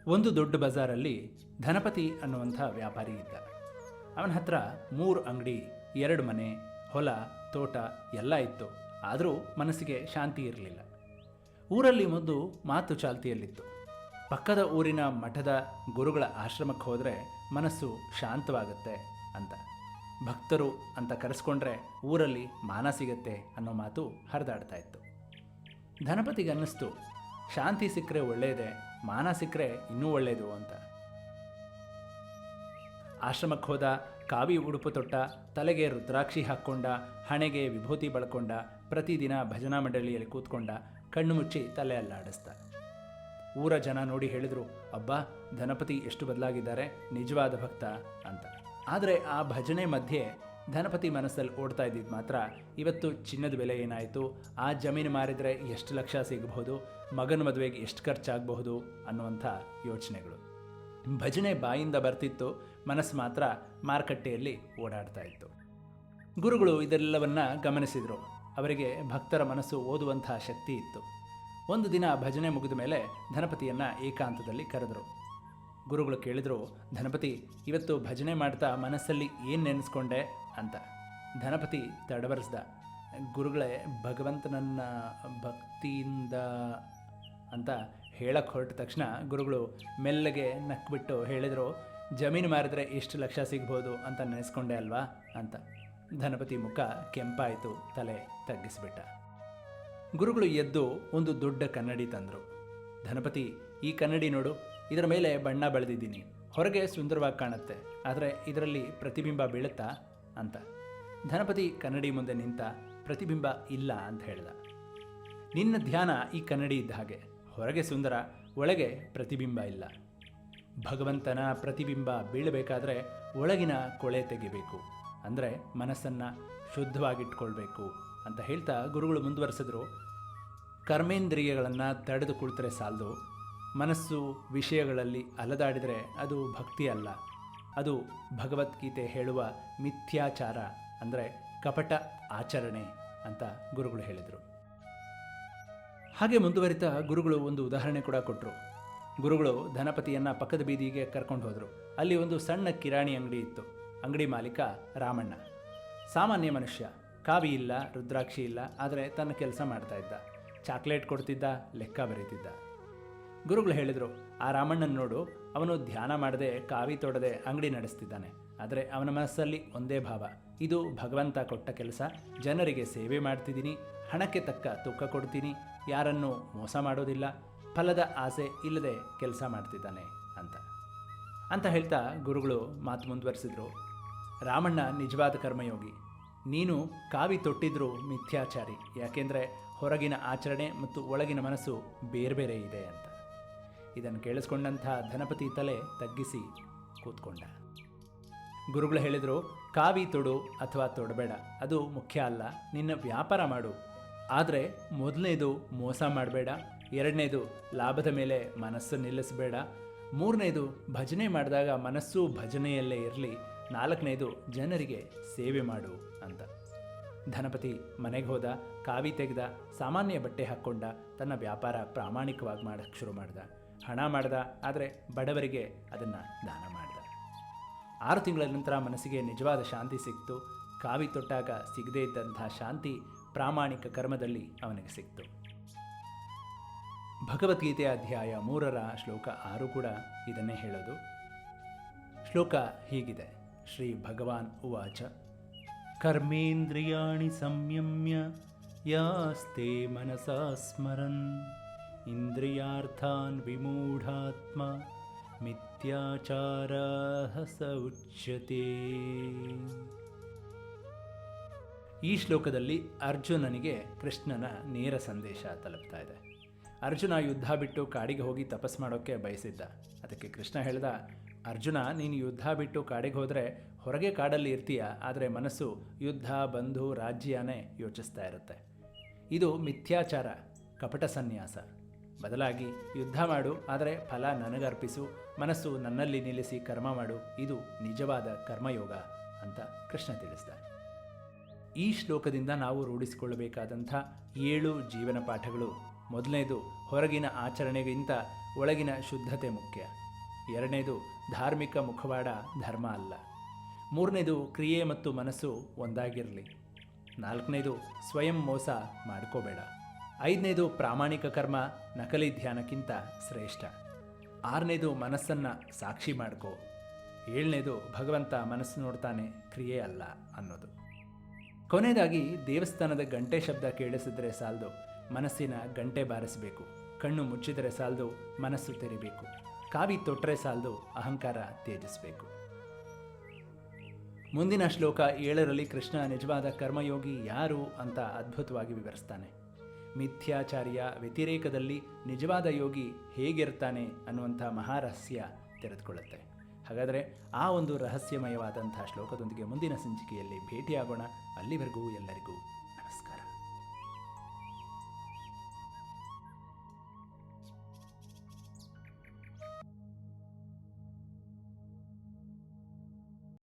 ಒಂದು ದೊಡ್ಡ ಬಜಾರಲ್ಲಿ ಧನಪತಿ ಅನ್ನುವಂಥ ವ್ಯಾಪಾರಿ ಇದ್ದ. ಅವನ ಹತ್ರ 3 ಅಂಗಡಿ, 2 ಮನೆ, ಹೊಲ, ತೋಟ ಎಲ್ಲ ಇತ್ತು. ಆದರೂ ಮನಸ್ಸಿಗೆ ಶಾಂತಿ ಇರಲಿಲ್ಲ. ಊರಲ್ಲಿ ಒಂದು ಮಾತು ಚಾಲ್ತಿಯಲ್ಲಿತ್ತು: ಪಕ್ಕದ ಊರಿನ ಮಠದ ಗುರುಗಳ ಆಶ್ರಮಕ್ಕೆ ಹೋದರೆ ಮನಸ್ಸು ಶಾಂತವಾಗುತ್ತೆ ಅಂತ. ಭಕ್ತರು ಅಂತ ಕರೆಸ್ಕೊಂಡ್ರೆ ಊರಲ್ಲಿ ಮಾನ ಸಿಗತ್ತೆ ಅನ್ನೋ ಮಾತು ಹರಿದಾಡ್ತಾ ಇತ್ತು. ಧನಪತಿಗೆ ಅನ್ನಿಸ್ತು, ಶಾಂತಿ ಸಿಕ್ಕರೆ ಒಳ್ಳೆಯದೇ, ಮಾನ ಸಿಕ್ಕರೆ ಇನ್ನೂ ಒಳ್ಳೆಯದು ಅಂತ. ಆಶ್ರಮಕ್ಕೆ ಹೋದ, ಕಾವಿ ಉಡುಪು ತೊಟ್ಟ, ತಲೆಗೆ ರುದ್ರಾಕ್ಷಿ ಹಾಕ್ಕೊಂಡ, ಹಣೆಗೆ ವಿಭೂತಿ ಬಳಕೊಂಡ, ಪ್ರತಿದಿನ ಭಜನಾ ಮಂಡಳಿಯಲ್ಲಿ ಕೂತ್ಕೊಂಡ, ಕಣ್ಣು ಮುಚ್ಚಿ ತಲೆ ಅಲ್ಲಾಡಿಸ್ದ. ಊರ ಜನ ನೋಡಿ ಹೇಳಿದರು, ಅಬ್ಬಾ, ಧನಪತಿ ಎಷ್ಟು ಬದಲಾಗಿದ್ದಾರೆ, ನಿಜವಾದ ಭಕ್ತ ಅಂತ. ಆದರೆ ಆ ಭಜನೆ ಮಧ್ಯೆ ಧನಪತಿ ಮನಸ್ಸಲ್ಲಿ ಓಡ್ತಾ ಇದ್ದಿದ್ದು ಮಾತ್ರ, ಇವತ್ತು ಚಿನ್ನದ ಬೆಲೆ ಏನಾಯಿತು, ಆ ಜಮೀನು ಮಾರಿದರೆ ಎಷ್ಟು ಲಕ್ಷ ಸಿಗಬಹುದು, ಮಗನ ಮದುವೆಗೆ ಎಷ್ಟು ಖರ್ಚಾಗಬಹುದು ಅನ್ನುವಂಥ ಯೋಚನೆಗಳು. ಭಜನೆ ಬಾಯಿಂದ ಬರ್ತಿತ್ತು, ಮನಸ್ಸು ಮಾತ್ರ ಮಾರುಕಟ್ಟೆಯಲ್ಲಿ ಓಡಾಡ್ತಾ ಇತ್ತು. ಗುರುಗಳು ಇದೆಲ್ಲವನ್ನ ಗಮನಿಸಿದರು. ಅವರಿಗೆ ಭಕ್ತರ ಮನಸ್ಸು ಓದುವಂಥ ಶಕ್ತಿ ಇತ್ತು. ಒಂದು ದಿನ ಭಜನೆ ಮುಗಿದ ಮೇಲೆ ಧನಪತಿಯನ್ನು ಏಕಾಂತದಲ್ಲಿ ಕರೆದರು. ಗುರುಗಳು ಕೇಳಿದರು, ಧನಪತಿ, ಇವತ್ತು ಭಜನೆ ಮಾಡ್ತಾ ಮನಸ್ಸಲ್ಲಿ ಏನು ನೆನೆಸ್ಕೊಂಡೆ ಅಂತ. ಧನಪತಿ ತಡಬರಿಸ್ದ, ಗುರುಗಳೇ, ಭಗವಂತನನ್ನ ಭಕ್ತಿಯಿಂದ ಅಂತ ಹೇಳಕ್ಕೆ ಹೊರಟ ತಕ್ಷಣ ಗುರುಗಳು ಮೆಲ್ಲಗೆ ನಕ್ಬಿಟ್ಟು ಹೇಳಿದರು, ಜಮೀನು ಮಾರಿದ್ರೆ ಎಷ್ಟು ಲಕ್ಷ ಸಿಗ್ಬೋದು ಅಂತ ನೆನೆಸ್ಕೊಂಡೆ ಅಲ್ವಾ ಅಂತ. ಧನಪತಿ ಮುಖ ಕೆಂಪಾಯಿತು, ತಲೆ ತಗ್ಗಿಸಿಬಿಟ್ಟ. ಗುರುಗಳು ಎದ್ದು ಒಂದು ದೊಡ್ಡ ಕನ್ನಡಿ ತಂದರು. ಧನಪತಿ, ಈ ಕನ್ನಡಿ ನೋಡು, ಇದರ ಮೇಲೆ ಬಣ್ಣ ಬಳಿದಿದ್ದೀನಿ. ಹೊರಗೆ ಸುಂದರವಾಗಿ ಕಾಣುತ್ತೆ, ಆದರೆ ಇದರಲ್ಲಿ ಪ್ರತಿಬಿಂಬ ಬೀಳುತ್ತಾ ಅಂತ. ಧನಪತಿ ಕನ್ನಡಿ ಮುಂದೆ ನಿಂತ, ಪ್ರತಿಬಿಂಬ ಇಲ್ಲ ಅಂತ ಹೇಳ್ದ. ನಿನ್ನ ಧ್ಯಾನ ಈ ಕನ್ನಡಿ ಇದ್ದ ಹಾಗೆ, ಹೊರಗೆ ಸುಂದರ, ಒಳಗೆ ಪ್ರತಿಬಿಂಬ ಇಲ್ಲ. ಭಗವಂತನ ಪ್ರತಿಬಿಂಬ ಬೀಳಬೇಕಾದ್ರೆ ಒಳಗಿನ ಕೊಳೆ ತೆಗಿಬೇಕು, ಅಂದರೆ ಮನಸ್ಸನ್ನು ಶುದ್ಧವಾಗಿಟ್ಕೊಳ್ಬೇಕು ಅಂತ ಹೇಳ್ತಾ ಗುರುಗಳು ಮುಂದುವರೆಸಿದ್ರು. ಕರ್ಮೇಂದ್ರಿಯಗಳನ್ನು ತಡೆದು ಕುಳಿತರೆ ಸಾಲದು, ಮನಸ್ಸು ವಿಷಯಗಳಲ್ಲಿ ಅಲದಾಡಿದರೆ ಅದು ಭಕ್ತಿ ಅಲ್ಲ, ಅದು ಭಗವದ್ಗೀತೆ ಹೇಳುವ ಮಿಥ್ಯಾಚಾರ, ಅಂದರೆ ಕಪಟ ಆಚರಣೆ ಅಂತ ಗುರುಗಳು ಹೇಳಿದರು. ಹಾಗೆ ಮುಂದುವರಿತಾ ಗುರುಗಳು ಒಂದು ಉದಾಹರಣೆ ಕೂಡ ಕೊಟ್ಟರು. ಗುರುಗಳು ಧನಪತಿಯನ್ನು ಪಕ್ಕದ ಬೀದಿಗೆ ಕರ್ಕೊಂಡು ಹೋದರು. ಅಲ್ಲಿ ಒಂದು ಸಣ್ಣ ಕಿರಾಣಿ ಅಂಗಡಿ ಇತ್ತು. ಅಂಗಡಿ ಮಾಲೀಕ ರಾಮಣ್ಣ. ಸಾಮಾನ್ಯ ಮನುಷ್ಯ, ಕಾವಿ ಇಲ್ಲ, ರುದ್ರಾಕ್ಷಿ ಇಲ್ಲ, ಆದರೆ ತನ್ನ ಕೆಲಸ ಮಾಡ್ತಾ ಇದ್ದ. ಚಾಕ್ಲೇಟ್ ಕೊಡ್ತಿದ್ದ, ಲೆಕ್ಕ ಬರೀತಿದ್ದ. ಗುರುಗಳು ಹೇಳಿದರು, ಆ ರಾಮಣ್ಣನ ನೋಡು, ಅವನು ಧ್ಯಾನ ಮಾಡದೆ, ಕಾವಿ ತೊಡದೆ ಅಂಗಡಿ ನಡೆಸ್ತಿದ್ದಾನೆ. ಆದರೆ ಅವನ ಮನಸ್ಸಲ್ಲಿ ಒಂದೇ ಭಾವ, ಇದು ಭಗವಂತ ಕೊಟ್ಟ ಕೆಲಸ, ಜನರಿಗೆ ಸೇವೆ ಮಾಡ್ತಿದ್ದೀನಿ, ಹಣಕ್ಕೆ ತಕ್ಕ ತೂಕ ಕೊಡ್ತೀನಿ, ಯಾರನ್ನೂ ಮೋಸ ಮಾಡೋದಿಲ್ಲ, ಫಲದ ಆಸೆ ಇಲ್ಲದೆ ಕೆಲಸ ಮಾಡ್ತಿದ್ದಾನೆ ಅಂತ ಹೇಳ್ತಾ ಗುರುಗಳು ಮಾತು ಮುಂದುವರಿಸಿದ್ರು. ರಾಮಣ್ಣ ನಿಜವಾದ ಕರ್ಮಯೋಗಿ. ನೀನು ಕಾವಿ ತೊಟ್ಟಿದ್ರೂ ಮಿಥ್ಯಾಚಾರಿ, ಯಾಕೆಂದರೆ ಹೊರಗಿನ ಆಚರಣೆ ಮತ್ತು ಒಳಗಿನ ಮನಸ್ಸು ಬೇರೆ ಬೇರೆ ಇದೆ ಅಂತ. ಇದನ್ನು ಕೇಳಿಸ್ಕೊಂಡಂಥ ಧನಪತಿ ತಲೆ ತಗ್ಗಿಸಿ ಕೂತ್ಕೊಂಡ. ಗುರುಗಳು ಹೇಳಿದರು, ಕಾವಿ ತೊಡು ಅಥವಾ ತೊಡಬೇಡ, ಅದು ಮುಖ್ಯ ಅಲ್ಲ, ನಿನ್ನ ವ್ಯಾಪಾರ ಮಾಡು. ಆದರೆ ಮೊದಲನೇದು ಮೋಸ ಮಾಡಬೇಡ, ಎರಡನೇದು ಲಾಭದ ಮೇಲೆ ಮನಸ್ಸು ನಿಲ್ಲಿಸಬೇಡ, ಮೂರನೇದು ಭಜನೆ ಮಾಡಿದಾಗ ಮನಸ್ಸು ಭಜನೆಯಲ್ಲೇ ಇರಲಿ, ನಾಲ್ಕನೇದು ಜನರಿಗೆ ಸೇವೆ ಮಾಡು ಅಂತ. ಧನಪತಿ ಮನೆಗೆ ಹೋದ, ಕಾವಿ ತೆಗೆದ, ಸಾಮಾನ್ಯ ಬಟ್ಟೆ ಹಾಕ್ಕೊಂಡ, ತನ್ನ ವ್ಯಾಪಾರ ಪ್ರಾಮಾಣಿಕವಾಗಿ ಮಾಡೋಕ್ಕೆ ಶುರು ಮಾಡ್ದ. ಹಣ ಮಾಡ್ದ, ಆದರೆ ಬಡವರಿಗೆ ಅದನ್ನು ದಾನ ಮಾಡ್ದ. 6 ತಿಂಗಳ ನಂತರ ಮನಸ್ಸಿಗೆ ನಿಜವಾದ ಶಾಂತಿ ಸಿಕ್ತು. ಕಾವಿ ತೊಟ್ಟಾಗ ಸಿಗದೇ ಇದ್ದಂಥ ಶಾಂತಿ ಪ್ರಾಮಾಣಿಕ ಕರ್ಮದಲ್ಲಿ ಅವನಿಗೆ ಸಿಕ್ತು. ಭಗವದ್ಗೀತೆಯ ಅಧ್ಯಾಯ 3 ಶ್ಲೋಕ 6 ಕೂಡ ಇದನ್ನೇ ಹೇಳೋದು. ಶ್ಲೋಕ ಹೀಗಿದೆ: ಶ್ರೀ ಭಗವಾನ್ ಉವಾಚ ಕರ್ಮೇಂದ್ರಿಯಾಣಿ ಸಂಯಮ್ಯ ಯಾಸ್ತೆ ಮನಸಾ ಸ್ಮರನ್ ಇಂದ್ರಿಯಾರ್ಥಾನ್ ವಿಮೂಢಾತ್ಮ ಮಿಥ್ಯಾಚಾರ ಸ ಉಚ್ಯತೆ. ಈ ಶ್ಲೋಕದಲ್ಲಿ ಅರ್ಜುನನಿಗೆ ಕೃಷ್ಣನ ನೇರ ಸಂದೇಶ ತಲುಪ್ತಾ ಇದೆ. ಅರ್ಜುನ ಯುದ್ಧ ಬಿಟ್ಟು ಕಾಡಿಗೆ ಹೋಗಿ ತಪಸ್ ಮಾಡೋಕ್ಕೆ ಬಯಸಿದ್ದ. ಅದಕ್ಕೆ ಕೃಷ್ಣ ಹೇಳ್ದ, ಅರ್ಜುನ, ನೀನು ಯುದ್ಧ ಬಿಟ್ಟು ಕಾಡಿಗೆ ಹೋದರೆ ಹೊರಗೆ ಕಾಡಲ್ಲಿ ಇರ್ತೀಯ, ಆದರೆ ಮನಸ್ಸು ಯುದ್ಧ, ಬಂಧು, ರಾಜ್ಯನೇ ಯೋಚಿಸ್ತಾ ಇರುತ್ತೆ. ಇದು ಮಿಥ್ಯಾಚಾರ, ಕಪಟ ಸನ್ಯಾಸ. ಬದಲಾಗಿ ಯುದ್ಧ ಮಾಡು, ಆದರೆ ಫಲ ನನಗರ್ಪಿಸು, ಮನಸ್ಸು ನನ್ನಲ್ಲಿ ನಿಲ್ಲಿಸಿ ಕರ್ಮ ಮಾಡು, ಇದು ನಿಜವಾದ ಕರ್ಮಯೋಗ ಅಂತ ಕೃಷ್ಣ ತಿಳಿಸಿದ. ಈ ಶ್ಲೋಕದಿಂದ ನಾವು ರೂಢಿಸಿಕೊಳ್ಳಬೇಕಾದಂಥ 7 ಜೀವನ ಪಾಠಗಳು ಮೊದಲನೇದು ಹೊರಗಿನ ಆಚರಣೆಗಿಂತ ಒಳಗಿನ ಶುದ್ಧತೆ ಮುಖ್ಯ. ಎರಡನೇದು ಧಾರ್ಮಿಕ ಮುಖವಾಡ ಧರ್ಮ ಅಲ್ಲ. ಮೂರನೇದು ಕ್ರಿಯೆ ಮತ್ತು ಮನಸ್ಸು ಒಂದಾಗಿರಲಿ. ನಾಲ್ಕನೇದು ಸ್ವಯಂ ಮೋಸ ಮಾಡ್ಕೋಬೇಡ. ಐದನೇದು ಪ್ರಾಮಾಣಿಕ ಕರ್ಮ ನಕಲಿ ಧ್ಯಾನಕ್ಕಿಂತ ಶ್ರೇಷ್ಠ. ಆರನೇದು ಮನಸ್ಸನ್ನು ಸಾಕ್ಷಿ ಮಾಡ್ಕೋ. ಏಳನೇದು ಭಗವಂತ ಮನಸ್ಸು ನೋಡ್ತಾನೆ, ಕ್ರಿಯೆ ಅಲ್ಲ ಅನ್ನೋದು. ಕೊನೆಯದಾಗಿ ದೇವಸ್ಥಾನದ ಗಂಟೆ ಶಬ್ದ ಕೇಳಿಸಿದ್ರೆ ಸಾಲದು, ಮನಸ್ಸಿನ ಗಂಟೆ ಬಾರಿಸಬೇಕು. ಕಣ್ಣು ಮುಚ್ಚಿದರೆ ಸಾಲದು, ಮನಸ್ಸು ತೆರಿಬೇಕು. ಕಾವಿ ತೊಟ್ಟರೆ ಸಾಲದು, ಅಹಂಕಾರ ತ್ಯಜಿಸಬೇಕು. ಮುಂದಿನ ಶ್ಲೋಕ 7ರಲ್ಲಿ ಕೃಷ್ಣ ನಿಜವಾದ ಕರ್ಮಯೋಗಿ ಯಾರು ಅಂತ ಅದ್ಭುತವಾಗಿ ವಿವರಿಸ್ತಾನೆ. ಮಿಥ್ಯಾಚಾರ್ಯ ವ್ಯತಿರೇಕದಲ್ಲಿ ನಿಜವಾದ ಯೋಗಿ ಹೇಗಿರ್ತಾನೆ ಅನ್ನುವಂಥ ಮಹಾರಹಸ್ಯ ತೆರೆದುಕೊಳ್ಳುತ್ತೆ. ಹಾಗಾದರೆ ಆ ಒಂದು ರಹಸ್ಯಮಯವಾದಂಥ ಶ್ಲೋಕದೊಂದಿಗೆ ಮುಂದಿನ ಸಂಚಿಕೆಯಲ್ಲಿ ಭೇಟಿಯಾಗೋಣ. ಅಲ್ಲಿವರೆಗೂ ಎಲ್ಲರಿಗೂ